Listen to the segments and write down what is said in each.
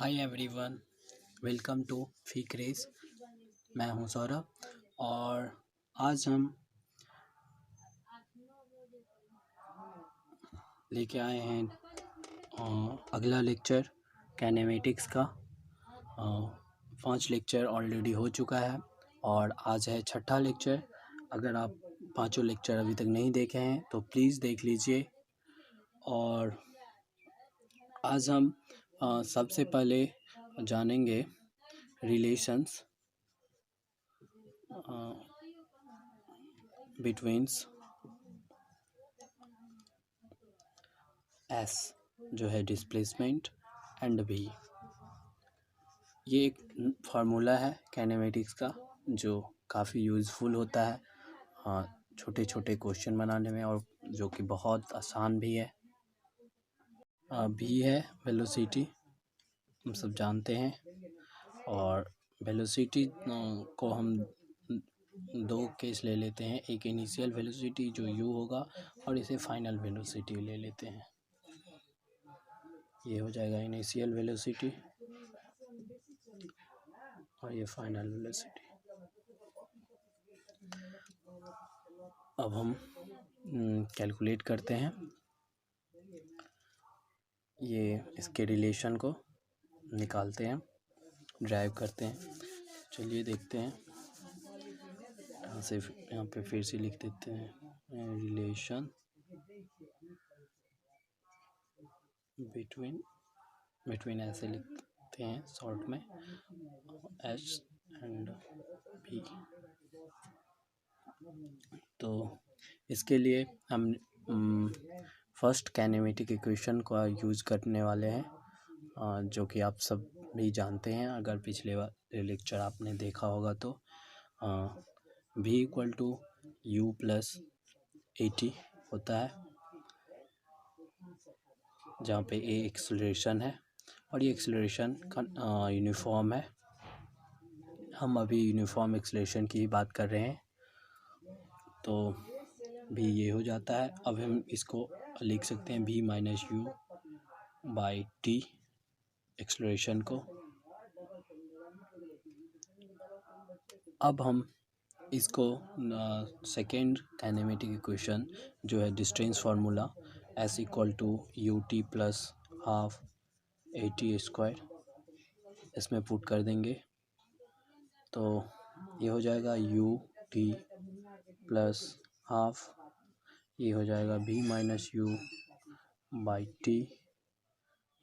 Hi everyone, welcome to Phycraze। मैं हूं सौरभ और आज हम लेके आए हैं अगला लेक्चर काइनेमेटिक्स का। 5 लेक्चर ऑलरेडी हो चुका है और आज है छठा लेक्चर। अगर आप पांचों लेक्चर अभी तक नहीं देखे हैं तो प्लीज़ देख लीजिए। और आज हम सबसे पहले जानेंगे रिलेशंस बिटवीन्स एस जो है डिस्प्लेसमेंट एंड भी। ये एक फार्मूला है काइनेमेटिक्स का जो काफ़ी यूज़फुल होता है छोटे छोटे क्वेश्चन बनाने में, और जो कि बहुत आसान भी है। भी है वेलोसिटी, हम सब जानते हैं। और वेलोसिटी को हम दो केस ले लेते हैं, एक इनिशियल वेलोसिटी जो u होगा और इसे फाइनल वेलोसिटी ले लेते हैं। ये हो जाएगा इनिशियल वेलोसिटी और ये फाइनल वेलोसिटी। अब हम कैलकुलेट करते हैं, ये इसके रिलेशन को निकालते हैं, ड्राइव करते हैं। चलिए देखते हैं, यहाँ पे फिर से लिख देते हैं रिलेशन बिटवीन ऐसे लिखते हैं शॉर्ट में एच एंड भी। तो इसके लिए हम फर्स्ट काइनेमेटिक इक्वेशन का यूज़ करने वाले हैं, जो कि आप सब भी जानते हैं। अगर पिछले वाले लेक्चर आपने देखा होगा तो v equal to u plus AT होता है, जहाँ पे a एक्सेलरेशन है और ये एक्सेलरेशन का यूनिफॉर्म है। हम अभी यूनिफॉर्म एक्सेलरेशन की ही बात कर रहे हैं, तो भी ये हो जाता है। अब हम इसको लिख सकते हैं v minus u by t acceleration को। अब हम इसको सेकेंड काइनेमेटिक इक्वेशन जो है distance formula s equal to u t plus half AT², इसमें पुट कर देंगे तो ये हो जाएगा यू टी प्लस हाफ, ये हो जाएगा v minus u by T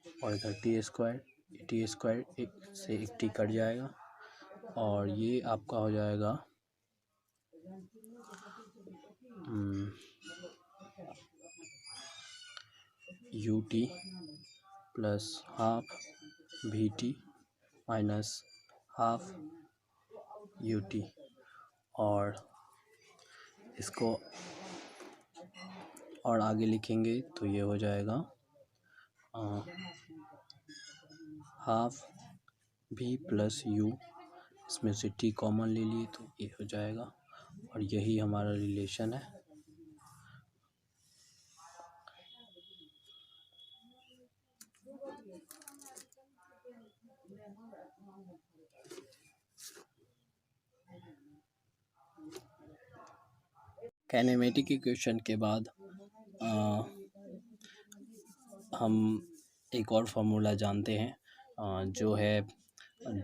और इधर t² एक से एक t कट जाएगा और ये आपका हो जाएगा यू टी प्लस हाफ भी T minus half U T. और इसको और आगे लिखेंगे तो ये हो जाएगा हाफ भी प्लस यू, इसमें से टी कॉमन ले लिए तो ये हो जाएगा, और यही हमारा रिलेशन है। काइनेमेटिक इक्वेशन के बाद हम एक और फार्मूला जानते हैं, जो है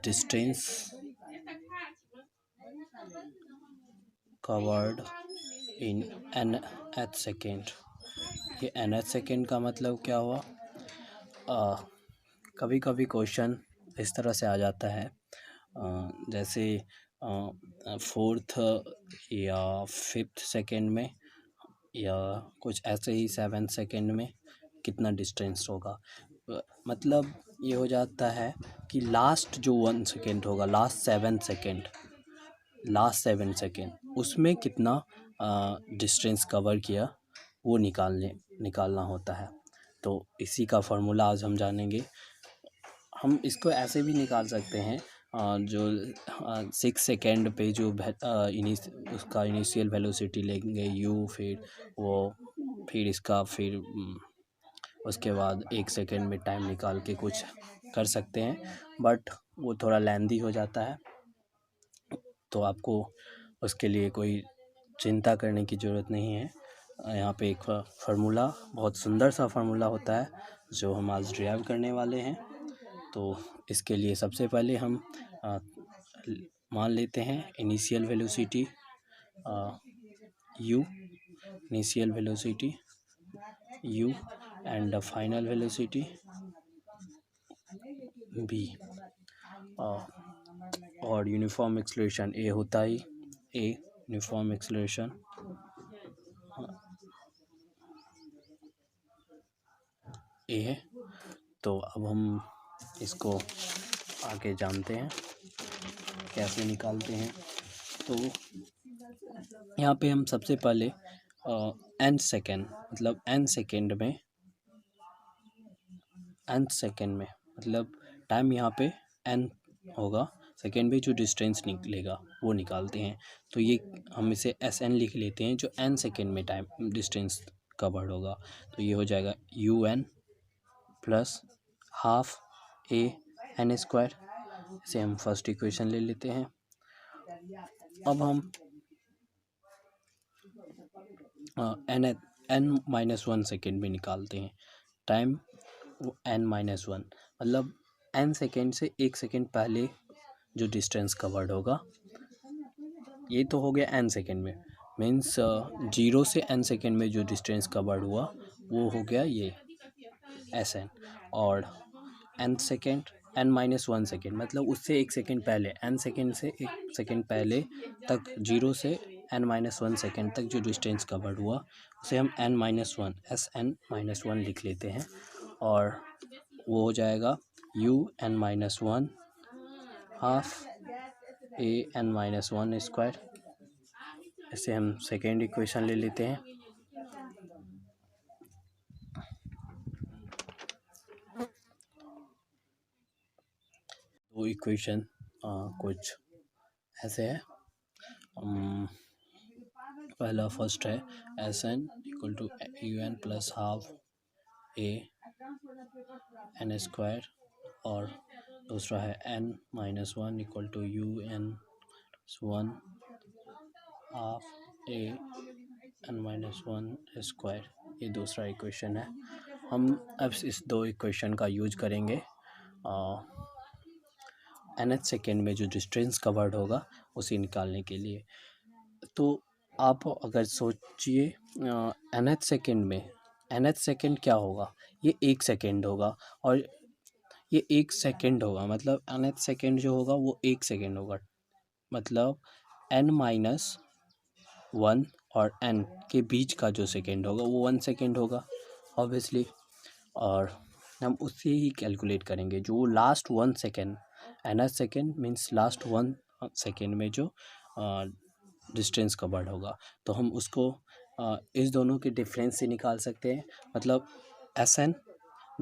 distance covered in nth second. ये nth सेकेंड का मतलब क्या हुआ? कभी कभी क्वेश्चन इस तरह से आ जाता है, जैसे 4th या 5th सेकेंड में या कुछ ऐसे ही 7th सेकेंड में कितना डिस्टेंस होगा। मतलब ये हो जाता है कि लास्ट जो 1 सेकेंड होगा, लास्ट 7 सेकेंड उसमें कितना डिस्टेंस कवर किया वो निकालना होता है। तो इसी का फार्मूला आज हम जानेंगे। हम इसको ऐसे भी निकाल सकते हैं, जो 6 सेकेंड पे जो उसका इनिशियल वेलोसिटी लेंगे u, फिर इसका फिर उसके बाद 1 सेकेंड में टाइम निकाल के कुछ कर सकते हैं, बट वो थोड़ा लेंदी हो जाता है, तो आपको उसके लिए कोई चिंता करने की ज़रूरत नहीं है। यहाँ पे एक फार्मूला, बहुत सुंदर सा फार्मूला होता है जो हम आज ड्राइव करने वाले हैं। तो इसके लिए सबसे पहले हम मान लेते हैं initial velocity u, initial velocity u and final velocity v, और यूनिफॉर्म एक्सेलरेशन a होता ही a, यूनिफॉर्म एक्सेलरेशन a है। तो अब हम इसको आगे जानते हैं कैसे निकालते हैं। तो यहाँ पे हम सबसे पहले n सेकेंड, मतलब n सेकेंड में मतलब टाइम यहाँ पे n होगा, सेकेंड में जो डिस्टेंस निकलेगा वो निकालते हैं। तो ये हम इसे Sn लिख लेते हैं, जो n सेकेंड में टाइम डिस्टेंस कवर्ड होगा। तो ये हो जाएगा un plus half a n square. इसे हम फर्स्ट इक्वेशन ले लेते हैं। अब हम n-1 सेकेंड में निकालते हैं टाइम, n-1 मतलब n सेकेंड से 1 सेकेंड पहले जो डिस्टेंस कवर्ड होगा, ये तो हो गया n सेकेंड में, मीन्स 0 से n सेकेंड में जो डिस्टेंस कवर्ड हुआ वो हो गया ये Sn। और n-1 सेकेंड मतलब उससे 1 सेकेंड पहले, n सेकेंड से 1 सेकेंड पहले तक 0 से n-1 सेकेंड तक जो डिस्टेंस कवर्ड हुआ उसे हम n-1 Sn-1 लिख लेते हैं। और वो हो जाएगा un-1 half a n-1 square. इसे हम सेकेंड इक्वेशन ले लेते हैं। वो इक्वेशन कुछ ऐसे है। पहला फर्स्ट है Sn equal to un plus half a n square, और दूसरा है n-1 equal to un-1 half a n-1 square. ये दूसरा इक्वेशन है। हम अब इस दो इक्वेशन का यूज करेंगे nth सेकेंड में जो डिस्टेंस कवर्ड होगा उसे निकालने के लिए। तो आप अगर सोचिए nth सेकेंड में, nth सेकेंड क्या होगा, ये 1 सेकेंड होगा, और ये 1 सेकेंड होगा मतलब nth सेकेंड जो होगा वो 1 सेकेंड होगा, मतलब n-1 और n के बीच का जो सेकेंड होगा वो 1 सेकेंड होगा ऑब्वियसली। और हम उससे ही कैलकुलेट करेंगे जो last 1 second, nth second means last 1 second में जो डिस्टेंस कवर्ड होगा, तो हम उसको इस दोनों के डिफरेंस से निकाल सकते हैं। मतलब Sn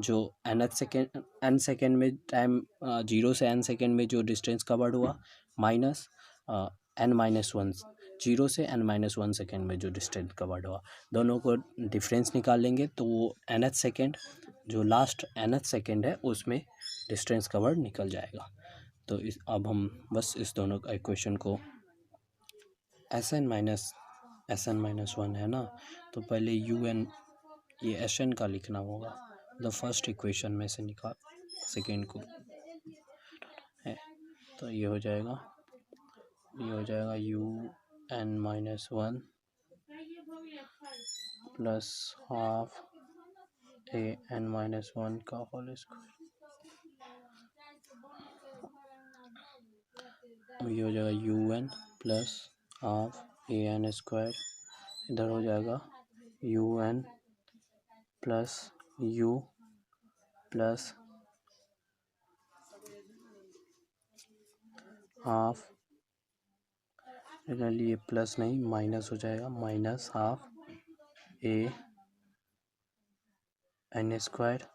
जो nth सेकेंड, n सेकेंड में टाइम 0 से n सेकेंड में जो डिस्टेंस कवर्ड हुआ, माइनस n-1 0 से n-1 सेकेंड में जो डिस्टेंस कवर्ड हुआ, दोनों को डिफरेंस निकाल लेंगे तो वो nth सेकेंड, जो लास्ट nth सेकेंड है उसमें डिस्टेंस कवर्ड निकल जाएगा। तो अब हम बस इस दोनों का इक्वेशन को Sn-1 है ना, तो पहले un ये Sn का लिखना होगा, मतलब फर्स्ट इक्वेशन में से निकाल सेकेंड को है। तो ये हो जाएगा un-1 plus half a n-1 का होल स्क्वायर। ये हो जाएगा un plus half a n square, इधर हो जाएगा un plus u plus half, इधर लिए प्लस नहीं माइनस हो जाएगा, minus half a n square.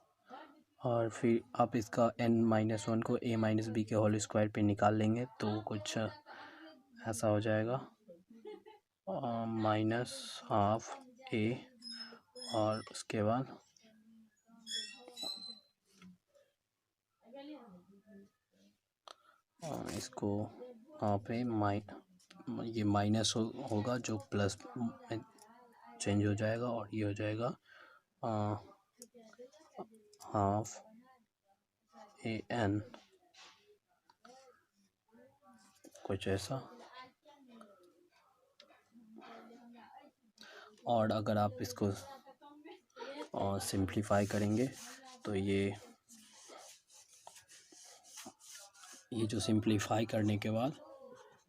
और फिर आप इसका n-1 को a-b के होल स्क्वायर पे निकाल लेंगे तो कुछ ऐसा हो जाएगा, माइनस हाफ a, और उसके बाद इसको यहाँ पे ये माइनस होगा जो प्लस में चेंज हो जाएगा और ये हो जाएगा हाफ ए एन कुछ ऐसा। और अगर आप इसको सिंप्लीफाई करेंगे तो ये जो सिंप्लीफाई करने के बाद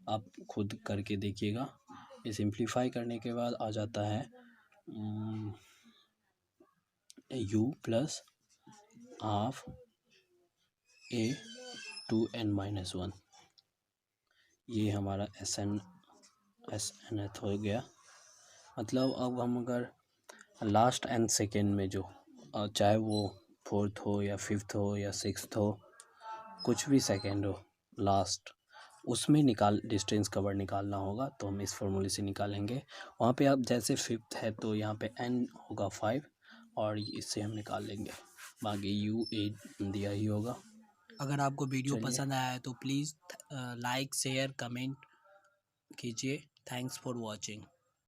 आप खुद करके देखिएगा। ये सिंप्लीफाई करने के बाद आ जाता है u प्लस हाफ ए 2n-1। ये हमारा एस एन एथ हो गया। मतलब अब हम अगर लास्ट एंड सेकेंड में जो चाहे वो फोर्थ हो या फिफ्थ हो या सिक्स्थ हो, कुछ भी सेकेंड हो लास्ट, उसमें डिस्टेंस कवर निकालना होगा तो हम इस फॉर्मूले से निकालेंगे। वहाँ पे आप जैसे फिफ्थ है तो यहाँ पे n होगा 5 और इससे हम निकाल लेंगे, बाकी u 8 दिया ही होगा। अगर आपको वीडियो पसंद आया है तो प्लीज़ लाइक शेयर कमेंट कीजिए। Thanks for watching.